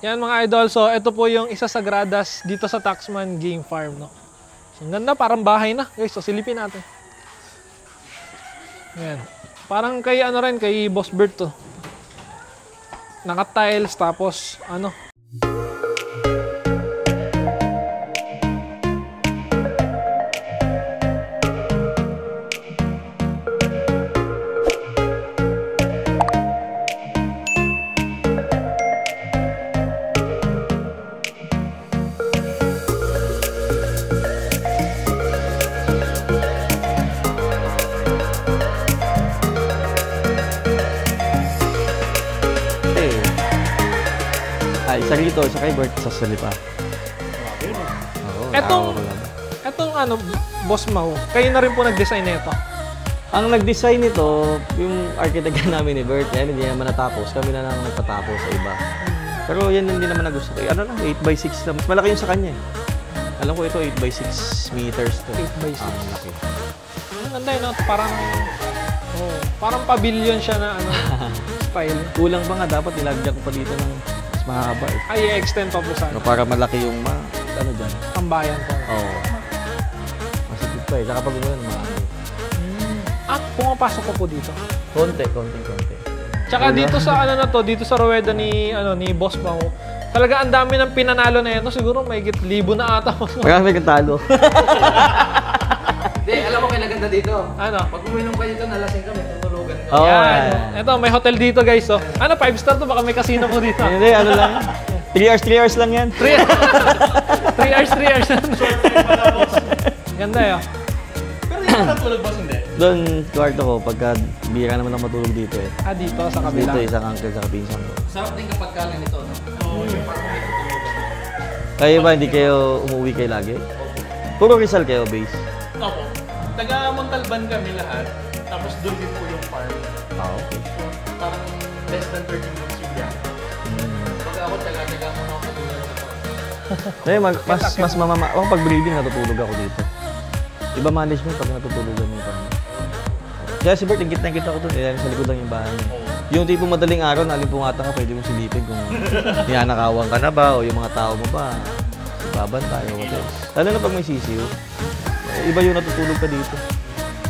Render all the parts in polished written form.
Yan mga idol, so ito po yung isa sa gradas dito sa Taxman Game Farm, no? So, ang ganda, parang bahay na. Guys, so silipin natin. Yan. Parang kay ano rin, kay Boss Bert to. Naka-tiles, tapos ano. Isa rito, isa kay Bert, sa salipa. Etong ano, Boss Mau, kayo na rin po nag-design nito? Ang nag-design nito, yung architect namin ni Bert, yan, hindi naman natapos. Kami na lang nagpatapos sa iba. Pero yan hindi naman nagusto. Ano lang, 8x6 lang. Mas malaki yung sa kanya eh. Alam ko ito, 8x6 meters to. 8x6. Ang laki. Ang ganda yun, no? Parang pavilion siya na ano, style. Kulang pa nga, dapat nilagyan ko pa dito ng mahaba eh. Ay, i-extend pa po sana. Para malaki yung ano dyan? Tambayan po. Oo. Masipit pa eh. Saka pag umulan, mahaba. Pumapasok ko po dito. Konti. Tsaka dito sa ano na to, dito sa Rueda ni Boss Mau, talaga ang dami ng pinanalo na ito. Siguro may 1,000 na ata. Marami kang talo. Hindi, alam mo kayo naganda dito. Ano? Pag uminom kayo dito, nalasing kami, tutulugan ka. Oh, yan. Ito, may hotel dito guys. So. Ano, 5-star to? Baka may casino po dito. Hindi, ano lang. 3 hours lang yan. 3 hours. Ganda yun. Pero hindi ka natulog, boss, hindi? Doon, kwarto ko, pagka bira naman ako matulog dito eh. Dito, sa kabila. Dito, isang uncle sa kapinsan ko. Sarap din kapag kala nito, no? Oo, yung parang may tutulugan. Kayo ba, hindi kayo umuwi kayo lagi? Puro Rizal kayo, base? Opo. Taga Montalban kami lahat. Tapos doon din po yung farm. Okay. So, parang less than 30 minutes yung biyahe. Pag ako, taga-taga mo na ako matulog sa farm. Mas mamama. Ako pag breeding, natutulog ako dito. Iba management pag natutulugan yung farm. Kaya si Bert, yung kita ko doon. Sa likod lang yung bahay niya. Yung tipo madaling araw, nalimpungatan ka, pwede mong silipin kung niyanakawan ka na ba o yung mga tao mo ba. Babantay o whatever. Lalo na pag may sisiw. Iba yung natutulog ka dito.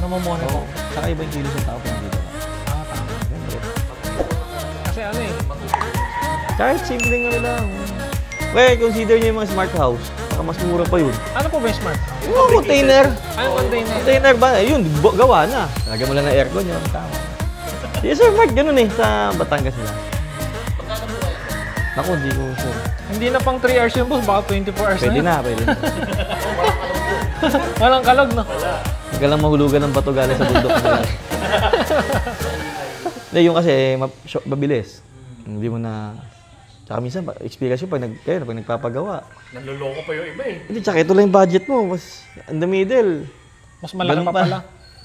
Namamonitor. Saka iba yung kilos ng tao kung dito. Tama. Kasi ano eh. Kahit simpleng ano lang. Well, consider nyo yung mga smart house. Baka mas mura pa yun. Ano po ba yung smart? Oo, container. Ano container? Container ba? Ayun, gawa na. Lagyan mo lang ng aircon yun. Tama. Yes sir, Mark. Ganun eh. Sa Batangas nila. Naku, hindi ko sure. Hindi na pang 3 hours yung boss. Baka 24 hours Pwede na. Pwede na. Walang kalog, no? Huwag ka lang mahulugan ng bato galing sa bundok. Hindi, yung kasi mabilis. Hindi mo na... Tsaka minsan, experience yung pag nagpapagawa. Nanloloko pa yung iba eh. Hindi, tsaka ito lang yung budget mo. Mas in the middle. Mas malaki pa pala.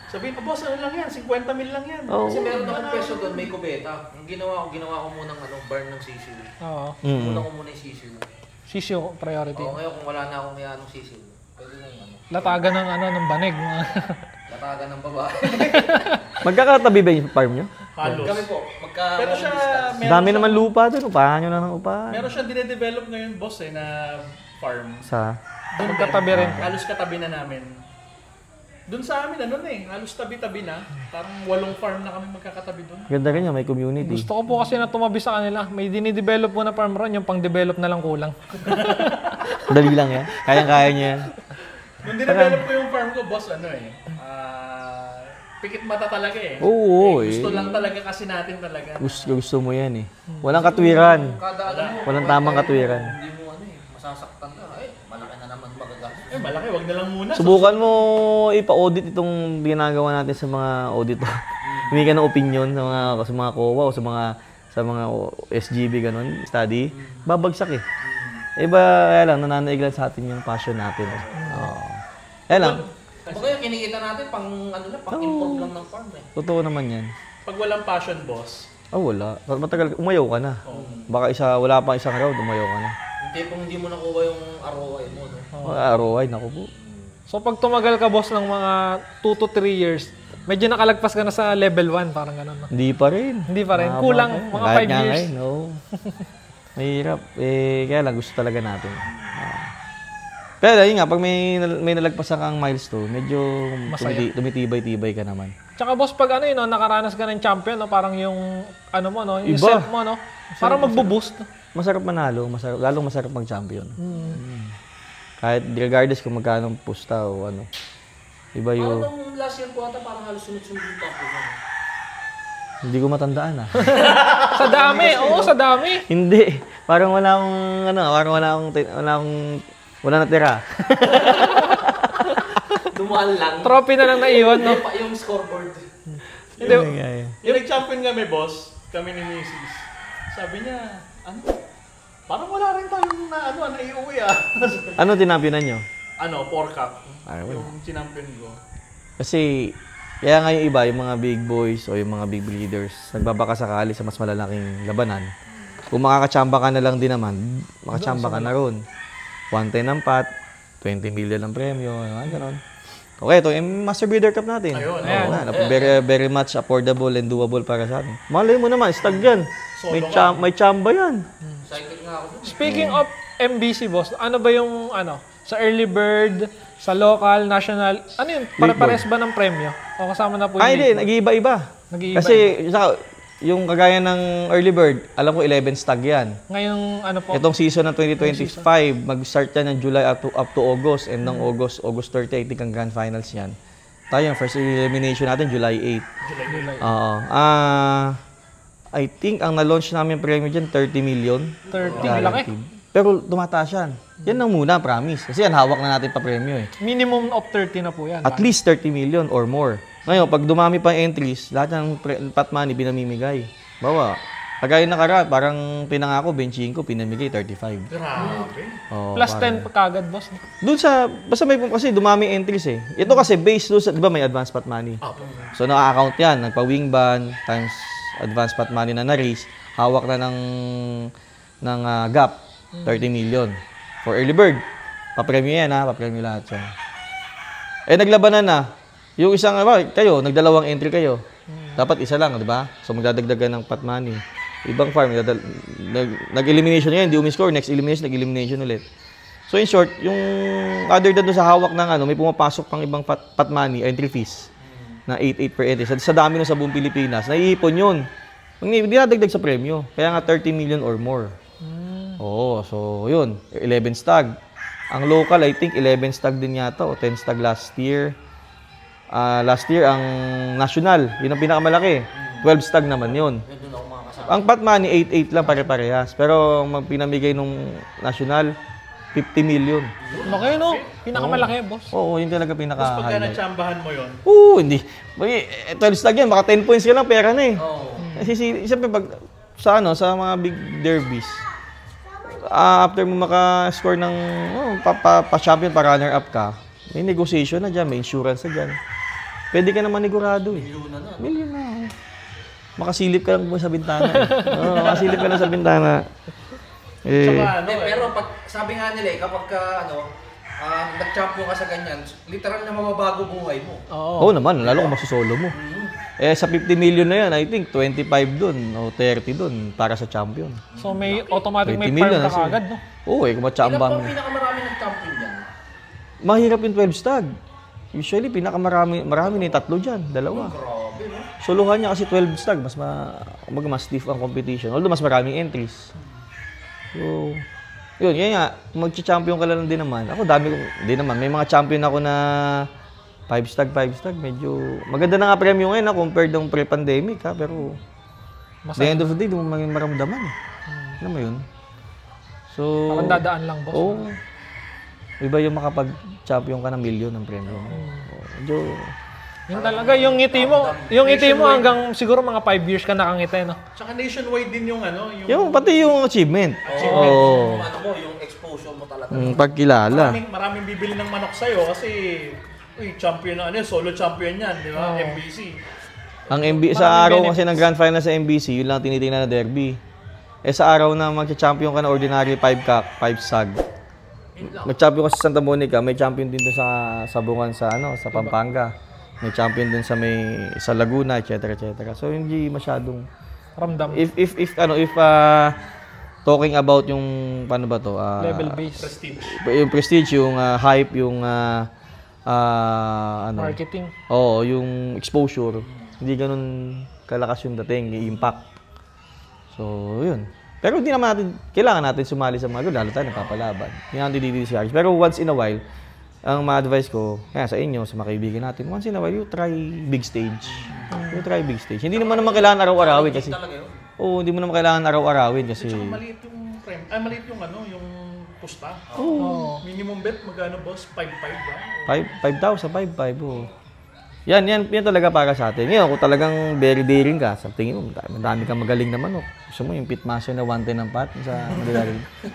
Sabihin mo, boss, ano lang yan? 50 mil lang yan. Oo. Kasi meron akong peso doon, may kubeta. Ang ginawa ko muna ng barn ng sisiw. Oo. Muna ko muna yung sisiw. Sisyo priority. Oo, ngayon kung wala na akong iyanong sisiw, pwede na yung ano. Latagan ng banig. Latagan ng babae. Magkakatabi ba yung farm nyo? Halos. Kami po, Pero siya, Dami naman lupa doon. Upahan nyo na ng upahan. meron siyang dinedevelop ngayon, boss, eh, na farm. Sa... Doon Magkatabi rin. Halos katabi na namin. Doon sa amin, ano na eh, halos tabi-tabi na. Parang 8 farm na kami magkakatabi doon. Ganda rin yun, may community. Gusto ko po kasi na tumabi sa kanila. May dinidevelop po na farm run, yung pang-develop na lang kulang. Dali lang yan. Kayang-kaya niya yan. Nung dinevelop ko yung farm ko, boss, ano eh, pikit mata talaga eh. Oo, Gusto lang talaga kasi natin talaga. Gusto mo yan eh. Walang katwiran. kada ano mo, Walang tamang katwiran. hindi mo ano eh, masasaktan ka. Ay, malaki na naman magagamit. Eh, malaki, wag na lang muna. Subukan mo ipa-audit itong ginagawa natin sa mga auditor. Humingi ka ng opinion sa mga COA o sa mga SGB ganun, study. Babagsak eh. Kaya lang, nananaig lang sa atin yung passion natin. Kaya lang. O kaya kinikita natin pang ano lang, pang improve lang ng farm eh. Totoo naman yan. Pag walang passion, boss, Wala. Matagal, umayaw ka na. Baka wala pa isang round, umayaw ka na. Yung tipong hindi mo nakuha yung ROI mo, no? ROI, naku po. So pag tumagal ka boss ng mga 2 to 3 years, medyo nakalagpas ka na sa level 1, parang gano'n. No? Hindi pa rin. Hindi pa rin. Kulang, mga 5 years. No. Mahirap. Kaya lang gusto talaga natin. Pero yun nga, pag may nalagpasan kang milestone, medyo Masaya. tumitibay-tibay ka naman. Tsaka boss, pag ano yun, no, nakaranas ka ng champion, no, parang yung, ano mo, no, yung Iba. set mo, no, parang magbo-boost. Masarap manalo, lalong masarap mag-champion. Kahit regardless kung magkano pusta o ano. Iba Parang yung... nung last year po ata, parang halos sunod-sunod yung top mo. Hindi ko matandaan ah. Sa dami, oo, sa dami. Hindi. Parang wala akong, parang wala natira. Dumaan lang. Trophy na lang naiwan, no. Yung scoreboard. Hindi, Yung nag-champion kami, boss, kami ni Mrs. Sabi niya, parang wala rin tayong naiuwi ah. Ano tinampiyonan nyo? 4 cup. Ay, wala. Yung sinampion ko. Kasi, kaya nga yung iba, yung mga big boys o yung mga big leaders, nagbabaka sakali sa mas malalaking labanan. Kung makakachamba ka na lang din naman, makachamba ka na ron. 110 ang pot, 20 million ang premyo, gano'n. Okay, ito yung Master Breeder Cup natin. Ayun. Very, very much affordable and doable para sa atin. Malay mo naman, stag yan. May chamba yan. Excited nga ako. speaking of MBC, boss, ano ba yung, sa early bird, sa local, national, ano yun, pare-pares ba ng premyo? O kasama na po yung Hindi, league board? nag-iiba-iba. Nag-iiba-iba. Kasi, yung kagaya ng early bird, alam ko 11 stag yan. Ngayong, po, Itong season ng 2025, mag-start yan ng July up to August. And ng August 30, I think ang grand finals yan. Tayo, first elimination natin, July 8. Oo. I think ang na-launch namin premium dyan, 30 million. 30, laki. Pero tumataas yan. Yan lang muna, promise. Kasi yan, hawak na natin pa premium eh. Minimum of 30 na po yan. At least 30 million or more. Ngayon, pag dumami pa yung entries, lahat ng pot money pinamimigay. Bawa, kagaya nakaraan, parang pinangako, benching ko, pinamigay 35. Grabe. Oh, Plus parang- 10 kagad, boss. Doon sa, basta may, kasi dumami entries eh. Ito kasi based doon sa, di ba may advance pot money? So, naka-account yan, nagpa-wing ban, times advance pot money na na-raise, hawak na ng gap, 30 million. For early bird, papremyo yan ha, papremyo lahat yan. Naglabanan na. Yung isang, kayo, nagdalawang entry kayo. Dapat isa lang, di ba? So, magdadagdagan ng pot money. Ibang farm, nag-elimination ngayon, hindi umiscore. Next elimination, nag-elimination ulit. So, in short, yung other than doon sa hawak ng may pumapasok pang ibang pot money, entry fees, na 8 per entry. Sa dami nun sa buong Pilipinas, naiipon yun. Hindi nadagdag sa premyo. Kaya nga 30 million or more. Oo, so yun. 11 stag. Ang local, I think 11 stag din yata o 10 stag last year. Last year, ang national, yun ang pinakamalaki. 12 stag naman yun. Ang pot money, 8-8 lang pare-parehas. Pero ang pinamigay nung national, 50 million. Laki, no? Pinakamalaki, boss. Oo, yun talaga Pagka pinaka-highlight. natsambahan mo yun, Oo, hindi. 12 stag yan, baka 10 points ka lang, pera na eh. Oo. Kasi siyempre pag sa mga big derbies, after mo maka-score ng pa-champion, pa-runner-up ka, may negotiation na dyan, may insurance na dyan. Pwede ka naman negurado eh. Milyon na. Makasilip ka lang sa bintana eh. Oo, makasilip ka lang sa bintana. saka Hindi, pero pag sabi nga nila kapag nag-champion ka sa ganyan, literal na mababago buhay mo. Oo. Oo naman, lalo kung masusolo mo. Sa 50 million na yan, I think 25 dun o 30 dun para sa champion. So, may automatic 20 may million farm ka na siya. kagad, no? Oo kung Ilan matsambang. po ang pinakamarami nag-champion dyan? Mahirap yung 12 stag. Usually, marami na yung 3 dyan, 2. Grabe, no? Suluhan niya kasi 12 stag, mas stiff ang competition. Although mas maraming entries. So, yun nga, mag-champion ka lang din naman. Ako, hindi naman. May mga champion ako na 5 stag, medyo, maganda na nga premyo ngayon compared ng pre-pandemic ha, pero, the end of the day, di mo maramdaman eh. Alam mo yun? So, Parang dadaan lang, boss. oo. Iba yung makapag-champion ka ng milyon ng premyo. Medyo, Yung talaga, yung ngiti mo hanggang siguro mga 5 years ka nakangiti, no? Tsaka nationwide din yung pati yung achievement. Yung yung exposure mo talaga. Pagkilala. maraming bibili ng manok sa'yo kasi champion na solo champion yan, di ba? MBC. Ang sa araw kasi ng grand final sa MBC, yun lang tinitingnan na derby. Sa araw na magcha-champion ka na ordinary 5 sag. Mag-champion ka sa Santa Monica, may champion din doon sa Sabungan sa Pampanga. May champion din sa Laguna, etc. So hindi masyadong Ramdam. if talking about yung, paano ba to? Level base. Prestige. Yung prestige, yung hype, yung ano? Marketing. Oo, yung exposure. Hindi ganun kalakas yung dating, yung impact. So, yun. Pero hindi naman natin, kailangan natin sumali sa mga lalo tayo nagpapalaban. Hindi natin didiscourage. Pero once in a while, ang ma-advise ko, kaya sa inyo, sa mga kaibigan natin, once in a while, you try big stage. You try big stage. Hindi naman kailangan araw-arawin kasi... Oo, hindi mo naman kailangan araw-arawin kasi... Tsaka maliit yung frame. Ay, maliit yung ano, yung pusta. Oo. Minimum bet, magkano boss? 5.5 ba? 5,000, 5,500, oo. Yan talaga para sa atin. Ngayon, kung talagang very daring ka, sa tingin mo, madami kang magaling na manok. Gusto mo yung pitmaster na 110 ng pat sa Manila.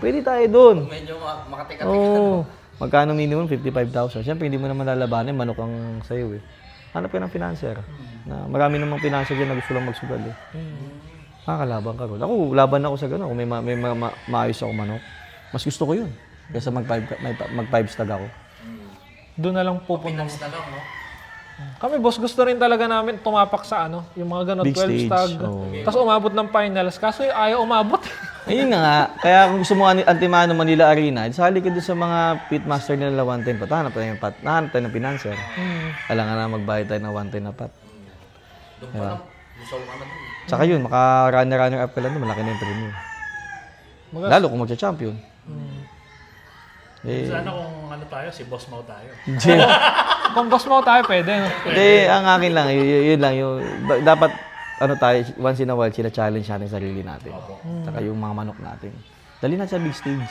Pwede tayo doon. Medyo makatika-tika. Oo. Magkano minimum? 55,000. Siyempre, hindi mo naman lalabanin, manok ang sayo eh. Hanap ka ng financer. Na marami namang financer dyan na gusto lang magsugal eh. Makakalaban ka ron. Ako, laban ako sa gano'n. Kung may maayos ako manok, mas gusto ko yun. Kaysa mag-5 stag ako. Doon na lang pupunta. Finance na lang, no? Kami, boss, gusto rin talaga namin tumapak sa ano, yung mga ganun, Big 12 stage, stag. oo. Tapos umabot ng finals. Kaso ayaw umabot. Ayun na nga. Kaya kung gusto mo Antimano Manila Arena, sali ka doon sa mga pitmaster nila 110 pat. Hanap tayo ng financer. Kailangan na magbayad tayo ng 110 na pat. Doon pa lang, gusto ko na doon. Tsaka yun, maka-runner up ka lang doon, malaki na yung premium. Lalo kung magsa-champion. Sana kung ano tayo, si Boss Mau tayo. Kung boss mo tayo, pwede. No? Hindi, ang akin lang, yun lang. Dapat, ano tayo, once in a while, sila-challenge natin sarili natin. Tsaka yung mga manok natin. Dali na sa big stage.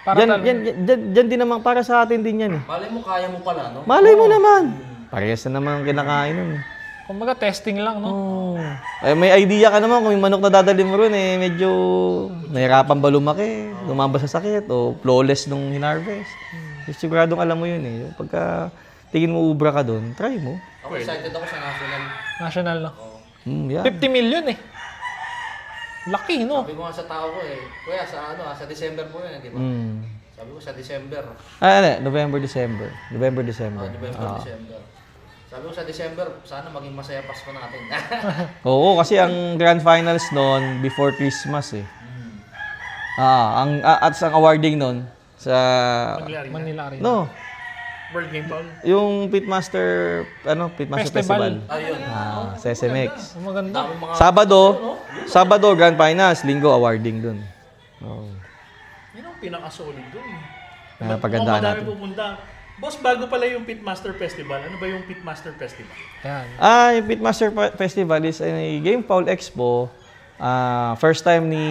Para Diyan din naman, para sa atin din yan eh. Malay mo, kaya mo pala, no? Malay mo naman. Parehas na naman ang kinakain nun eh. Kumbaga, testing lang, no? Oh. Eh, may idea ka naman kung may manok na dadali mo ron eh, medyo nahirapan ba lumaki, lumabas sa sakit, o flawless nung hinarvest. Siguradong alam mo yun eh. Yung pagka tingin mo ubra ka doon, try mo. Ako excited ako sa national. National, no? Yeah. 50 million eh. Laki, no? Sabi ko nga sa tao ko eh, kuya, sa December po yun, di ba? Sabi ko sa December. November, December. November, December. Sabi ko sa December, sana maging masaya Pasko natin. Oo, kasi ang grand finals noon before Christmas eh. At ang awarding noon sa Manila Arena. no, World Game Paul. yung Pitmaster Festival. Ayun. Sa SMX. Maganda. Sabado grand finals, linggo awarding doon. Oh. Yun ang pinaka-solid doon. Napagandaan Madami natin. pupunta. Boss, bago pala yung Pitmaster Festival, ano ba yung Pitmaster Festival? Yan. Yung Pitmaster Festival is a Game Foul Expo. First time ni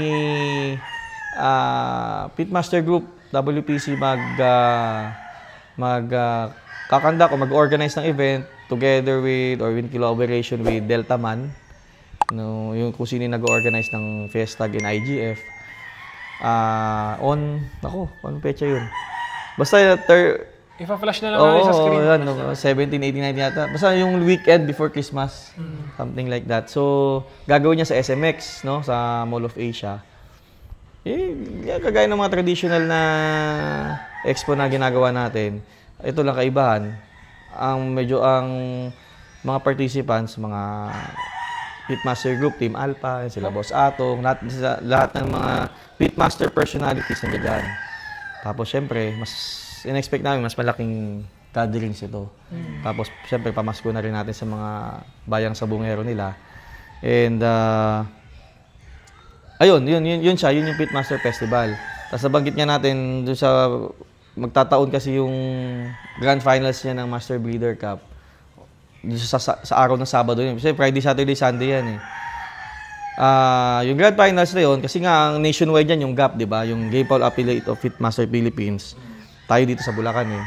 Pitmaster Group, WPC mag-kakandak o mag-organize ng event together with or in collaboration with Delta Man. No, yung kung sino nag-organize ng Fiestag in IGF. Anong pecha yun? Basta Ipa-flash na lang namin sa screen. Yan, 17, 18, 19 yata. Basta yung weekend before Christmas. Something like that. So, gagawin niya sa SMX, no? Sa Mall of Asia. Kagaya ng mga traditional na expo na ginagawa natin. Ito lang kaibahan. Ang mga participants, mga Pitmaster Group, Team Alpha, sila Boss Atong, lahat ng mga Pitmaster personalities na dyan. Tapos, syempre, mas in-expect namin mas malaking gatherings ito. Tapos, syempre, pamasko na rin natin sa mga bayang sabungero nila. And, yun siya. Yun yung Pitmaster Festival. Tapos, nabanggit nga natin doon sa magtataon kasi yung grand finals niya ng Master Breeder Cup. Sa araw ng Sabado yun. Kasi Friday, Saturday, Sunday yan eh. Yung grand finals na yun, kasi nga ang nationwide yan, yung GAP, di ba? Yung Game Foul Affiliate of Pitmaster Philippines. Tayo dito sa Bulacan eh.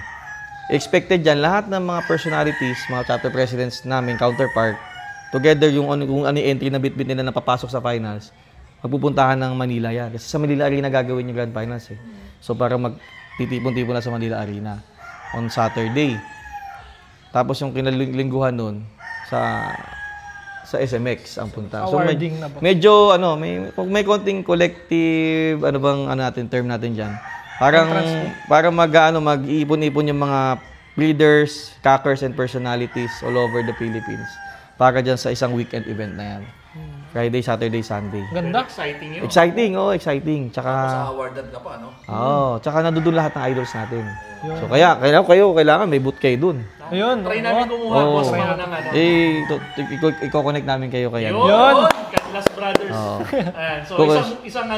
Expected dyan, lahat ng mga personalities, mga chapter presidents namin, counterpart, together yung kung ano yung entry na bit-bit nila na papasok sa finals, magpupuntahan ng Manila yan. Kasi sa Manila Arena gagawin yung grand finals eh. So para magtitipon-tipon na sa Manila Arena on Saturday. Tapos yung kinalingguhan nun sa SMX ang punta. So Awarding na ba? medyo may konting collective term natin diyan. Parang mag-iipon-ipon yung mga breeders, cackers and personalities all over the Philippines para diyan sa isang weekend event na yan. Friday, Saturday, Sunday. Ganda. Exciting yun. Exciting, exciting. Tsaka, Sa awarded ka pa, no? tsaka nandun lahat ng idols natin. So kaya kayo kailangan may boot kayo dun. Ayun. Try namin kumuha, Oo. boss, mga ng ano. I-connect namin kayo kaya. Yun! Canlas Brothers. Oo. Ayan, so Focus. isang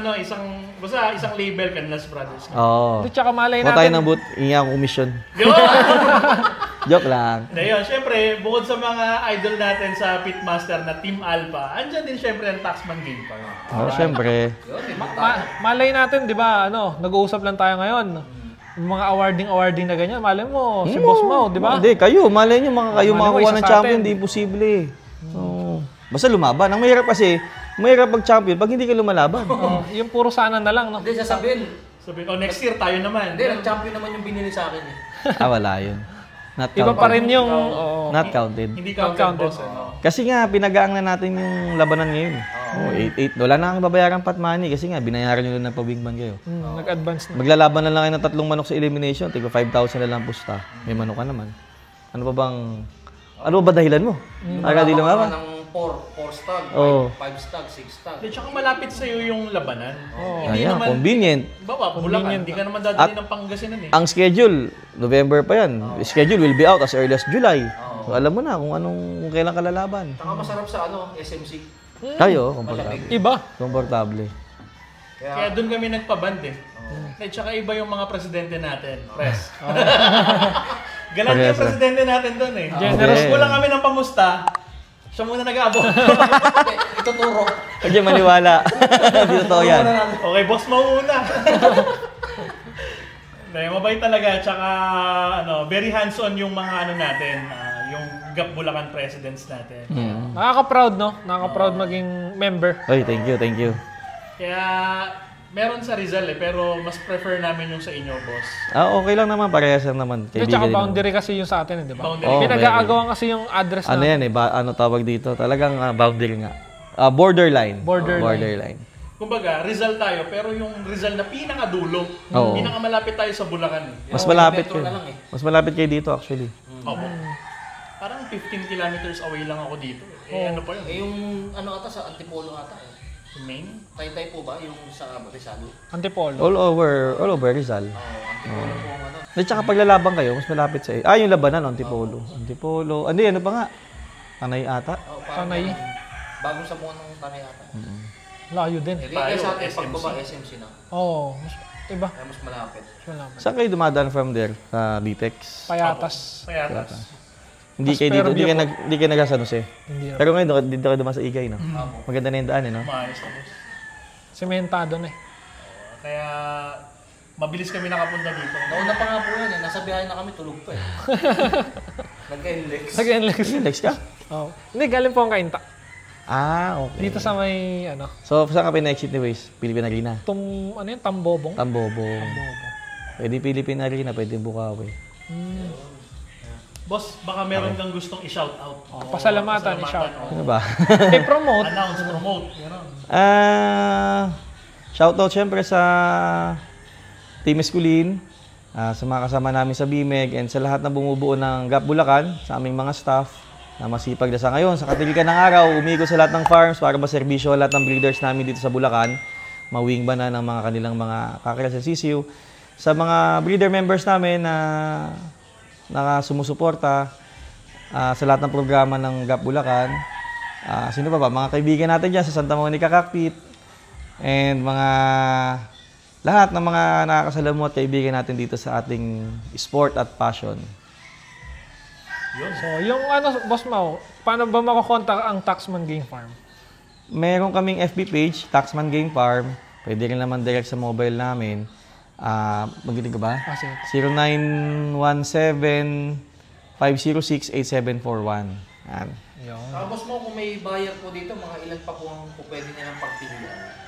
label, Canlas Brothers. Oo. Tsaka malay Kung tayo natin. ng boot, hingi ako commission. Yun! Joke lang. Ngayon, syempre, bukod sa mga idol natin sa Pitmaster na Team Alpha, andyan din syempre ang Taxman Game Farm. Syempre. Yun, Malay natin, di ba, nag-uusap lang tayo ngayon. Yung mga awarding na ganyan, malay mo, si Boss Mau, di ba? Hindi, kayo. Malay nyo, kayo Malay mo, makakuha isa ng sa champion, atin. di imposible. Basta lumaban. Ang mahirap kasi, mahirap pag-champion pag hindi ka lumalaban. Yung puro sana na lang, no? Hindi, sasabihin. Sabi ko, next year tayo naman. Hindi, nag-champion naman yung binili sa akin eh. Wala yun. Not Iba counted. pa rin yung, Not counted. Hindi Not counted, counted. boss. Ano? Kasi nga, pinagaang na natin yung labanan ngayon. 8-8. Wala na kang babayaran pat money kasi nga, binayaran nyo lang ng pa-wingman kayo. nag-advance na. Maglalaban na lang kayo ng 3 manok sa elimination. Tigo 5,000 na lang pusta. May manok ka naman. Ano ba dahilan mo? Para di lumaban? ng 4 stag, 5 Oo. stag, 6 stag. At saka malapit sa'yo yung labanan. Hindi Ayan, naman, convenient. Baba, Bulacan, hindi ka naman dadali ng Pangasinan eh. Ang schedule, November pa yan. Schedule will be out as early as July. So alam mo na kung kailan ka lalaban. Saka masarap sa SMC. Kayo, komportable. Iba. Komportable. Kaya doon kami nagpaband eh. At saka iba yung mga presidente natin, press. Galant yung presidente natin doon eh. Generous. Kulang kami ng pamusta. Siya muna nag-aabot. Ituturo. Huwag niyo maniwala. Hindi totoo yan. Okay, boss, mauna. Mabait talaga. Tsaka, very hands-on yung mga natin. Yung GAP Bulacan presidents natin. Nakaka-proud, no? Nakaka-proud maging member. Oy, thank you. Kaya, meron sa Rizal eh, pero mas prefer namin yung sa inyo, boss. Okay lang naman, parehas lang naman. At saka boundary kasi yung sa atin, di ba? Boundary. Pinag-aagawan kasi yung address Ano na yan eh, ano tawag dito? Talagang boundary nga. Borderline. Borderline. Kumbaga, Rizal tayo, pero yung Rizal na pinakadulo. Oo. Pinakamalapit tayo sa Bulacan. Mas malapit metro kayo. na lang eh. Mas malapit kayo dito actually. Opo. Parang 15 kilometers away lang ako dito. Ano pa yun? Yung ata sa Antipolo ata eh. Main? Taytay po ba yung sa Rizal? Antipolo. All over Rizal. Antipolo po ang ano. At saka paglalabang kayo, mas malapit sa yung labanan, Antipolo. Ano ba nga? Tanay ata? Tanay. Bagong sabuan ng Tanay ata. Layo din. Kaya sa atin, SMC. pagbaba SMC na. Oo. Iba. Kaya mas malapit. Malaman. Saan kayo dumadaan from there? Sa Litex? Payatas. Payatas. Hindi kayo dito, hindi kayo nag San Jose. Hindi. Pero ngayon, dito kayo dumaan sa Igay, no? Maganda na yung daan, no? Maayos na, boss. Sementado na eh. Kaya, mabilis kami nakapunta dito. Nauna pa nga po yan eh. Nasa biyahe na kami, tulog pa eh. Nagka-index. Nag-NLEX. Lex ka? Oo. Hindi, galing po ang kainta. Okay. Dito sa may, So, saan ka pina-exit ni Waze? Philippine Arena? Tambobong. Tambobong. Pwede Philippine Arena, pwede Bukawi. Boss, baka meron kang gustong i-shoutout. Pasalamatan, i-shout. Ano ba? I-promote. Announce, promote. Gano'n. Shoutout syempre sa Team Esculin, sa mga kasama namin sa BIMEG, and sa lahat na bumubuo ng GAP Bulacan, sa aming mga staff na masipag na sa ngayon. Sa katilikan ng araw, umikot sa lahat ng farms para maserbisyo lahat ng breeders namin dito sa Bulacan. Mawing ba na ng mga kanilang mga kakilas sa CCU. Sa mga breeder members namin na sumusuporta sa lahat ng programa ng GAP Bulacan. Sino pa ba? Mga kaibigan natin dyan sa Santa Monica Cockpit. And lahat ng mga nakakasalamuha at kaibigan natin dito sa ating sport at passion. So, yung Boss Mau, paano ba makakontak ang Taxman Game Farm? Meron kaming FB page, Taxman Game Farm. Pwede rin naman direct sa mobile namin. Maginig ka ba? Sige. 0917-506-8741. Yan. Tapos mo, kung may buyer po dito, mga ilan pa po ang pwede nilang pagpilian?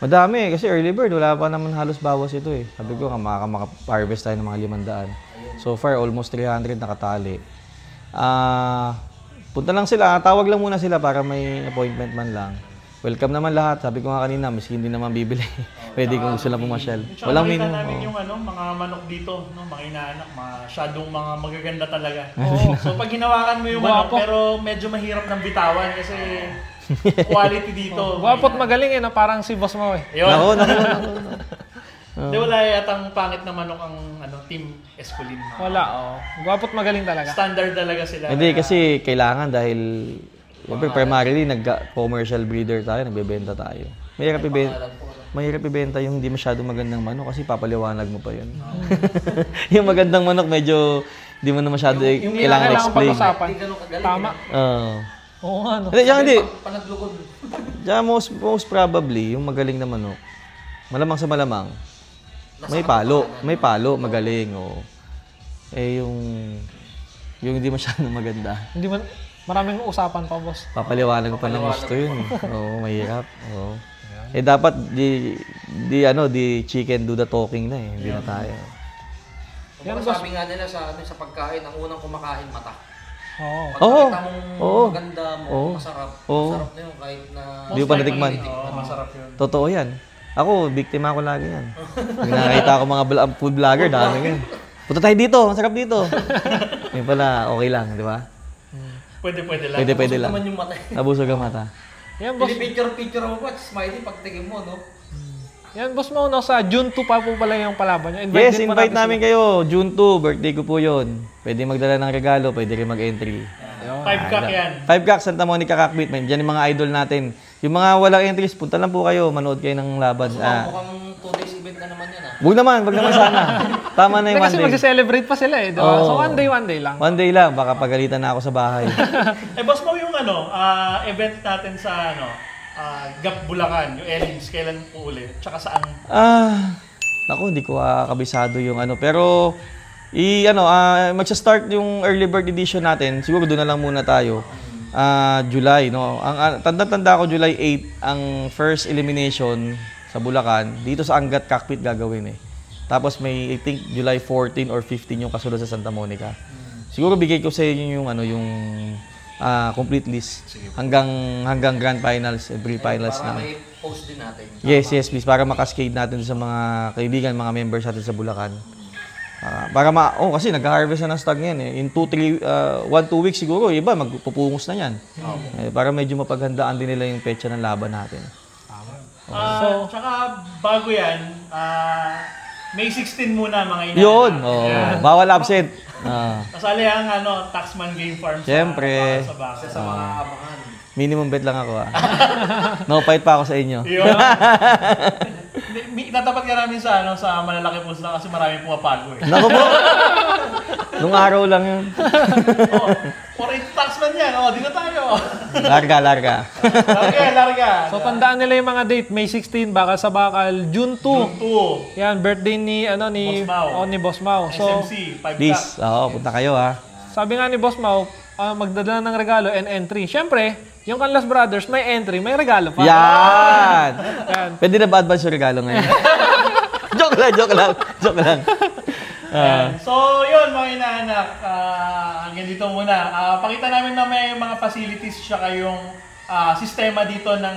Madami kasi early bird, wala pa naman halos bawas ito eh. Sabi ko, maka-harvest tayo ng mga 500. So far, almost 300 nakatali. Punta lang sila, tawag lang muna sila para may appointment man lang. Welcome naman lahat. Sabi ko nga kanina, miski hindi naman bibili. Pwede kung gusto lang pumasyal. Walang makita minimum. namin yung mga manok dito, mga inaanak, masyadong mga magaganda talaga. So pag hinawakan mo yung manok, pero medyo mahirap ng bitawan kasi quality dito. Gwapo't magaling na parang si Boss Mau eh. Yun. Nako. Hindi, wala yatang pangit na manok ang Team Escolin. Wala, Gwapo't magaling talaga. Standard talaga sila. Hindi, kasi kailangan dahil siyempre primarily nag-commercial breeder tayo, nagbebenta tayo. Mahirap ibenta yung hindi masyado magandang manok kasi papaliwanag mo pa yun. Yung magandang manok medyo hindi mo na masyado kailangan explain. Pag-usapan. Hindi ganun kagaling. Tama. Oo nga, no? Hindi. Panaglugod. Diyan, most probably, yung magaling na manok, malamang sa malamang, may palo, magaling. Yung hindi masyadong maganda. Hindi man, maraming usapan pa, boss. Papaliwanag pa ng gusto yun. Mahirap. Dapat di chicken do the talking na eh. Hindi na tayo. Yan, sabi nga nila sa pagkain, ang unang kumakain mata. Oo. Pag nakita mong maganda mo, masarap. Oo. Masarap na yun kahit na... Hindi ko pa natikman. Masarap yun. Totoo yan. Ako, biktima ko lagi yan. Pag nakakita ko mga food vlogger, dami yan. Punta tayo dito, masarap dito. Yung pala, okay lang, di ba? Pwede lang. Pwede lang. naman yung mata. Nabusog ang mata. Yan, boss. Picture mo pa, smiley pagtingin mo, no? Yan, boss Mau, sa June 2 pa po pala yung palaban niyo. Yes, invite namin kayo. June 2, birthday ko po yun. Pwede magdala ng regalo, pwede rin mag-entry. 5-cock yan. 5-cock, Santa Monica Cockpit. Diyan yung mga idol natin. Yung mga walang entries, punta lang po kayo. Manood kayo ng laban. Mukhang 2 days event na naman yan, Wag naman sana. Tama na yung Kasi 1 day. magse-celebrate pa sila eh, di ba? So one day lang. 1 day lang, baka pagalitan na ako sa bahay. Boss Mau, yung event natin sa Gap Bulacan, yung Elins, kailan po ulit? Tsaka saan? Naku, hindi ko kabisado yung pero magsa-start yung early bird edition natin. Siguro doon na lang muna tayo. July, no. Ang tanda-tanda ko July 8 ang first elimination sa Bulacan. Dito sa Angat Cockpit gagawin eh. Tapos may I think July 14 or 15 yung kasunod sa Santa Monica. Siguro bigay ko sa inyo yung yung complete list hanggang grand finals and pre-finals para na. may post din natin. Yes, please para makascade natin sa mga kaibigan, mga members natin sa Bulacan. Kasi nag-harvest na ng stag yan eh. In 1-2 weeks siguro, iba magpupungos na yan. Para medyo mapaghandaan din nila yung petsa ng laban natin. Tsaka bago yan, May 16 muna mga ina. Yun! Bawal absent. Kasali ang Taxman Game Farm Siyempre. sa baka. Sa mga abangan. Minimum bet lang ako No fight pa ako sa inyo. Yun. Natapat ka namin sa malalaki pools na kasi marami pumapago eh. Naku po! Nung araw lang yun. For taxman yan, dito tayo. Larga. Larga. So tandaan nila yung mga date, May 16 bakal sa bakal, June 2. June 2. Yan, birthday ni Boss Mau. ni Boss Mau. So SMC, 5 Please, punta kayo sabi nga ni Boss Mau, magdadala ng regalo and entry. Siyempre, yung Canlas Brothers, may entry, may regalo pa. Yan! Yan. Pwede na ba advance yung regalo ngayon? joke lang. So, yun mga inaanak, hanggang dito muna. Pakita namin na may mga facilities tsaka yung sistema dito ng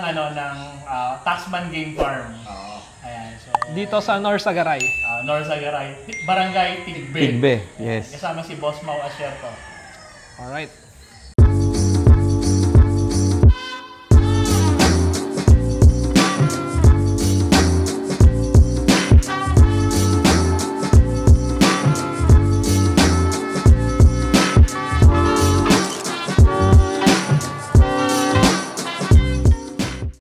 Taxman Game Farm. Ayan, so, Dito sa Norsagaray. Norsagaray, Barangay Tigbe. Tigbe, yes. Kasama si Boss Mau Asierto. Alright.